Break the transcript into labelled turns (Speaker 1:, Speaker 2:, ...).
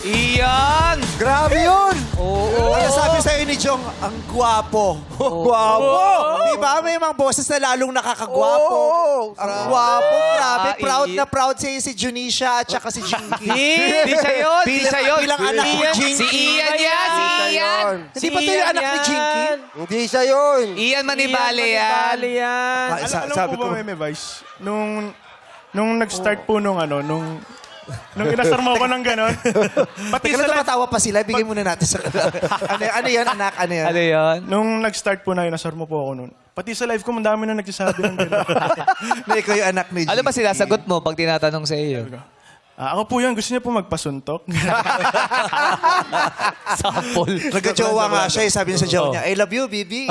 Speaker 1: Iyan!
Speaker 2: Grabe yun!
Speaker 1: Oo.
Speaker 2: Kaya sabi sa'yo ni Jong, ang gwapo. Gwapo! Di ba? May mga boses na lalong nakakagwapo. Ang gwapo, grabe. Proud na proud sa'yo si Junisha at saka si Jinky.
Speaker 1: Di siya yun! Di siya yun!
Speaker 2: Bilang anak ni
Speaker 1: Iyan.
Speaker 2: Jinky.
Speaker 1: Si Ian yan! Si Ian!
Speaker 2: Hindi ba ito yung anak ni Jinky?
Speaker 3: Hindi siya yun.
Speaker 1: Ian Manibale yan!
Speaker 2: Ay,
Speaker 4: Alam
Speaker 2: sabi
Speaker 4: po
Speaker 2: ko,
Speaker 4: ba, Meme Vice, nung nag-start po nung inasarma ko ng gano'n, pati
Speaker 2: teka
Speaker 4: sa
Speaker 2: lang,
Speaker 4: live,
Speaker 2: tumatawa pa sila. Bigay muna natin sa ano yan, anak? Ano yan?
Speaker 1: Ano yun?
Speaker 4: nung nag-start po na inasarma po ako noon, pati sa live ko, ang dami na nagsasabi ng gano'n.
Speaker 2: Na ikaw yung anak ni Jinky.
Speaker 1: Ano ba sinasagot mo pag tinatanong sa iyo?
Speaker 4: Ako po yan, gusto niya po magpasuntok.
Speaker 1: Sample.
Speaker 2: Nagka-jowa nga siya. Sabi niya sa jowa niya, I love you, baby.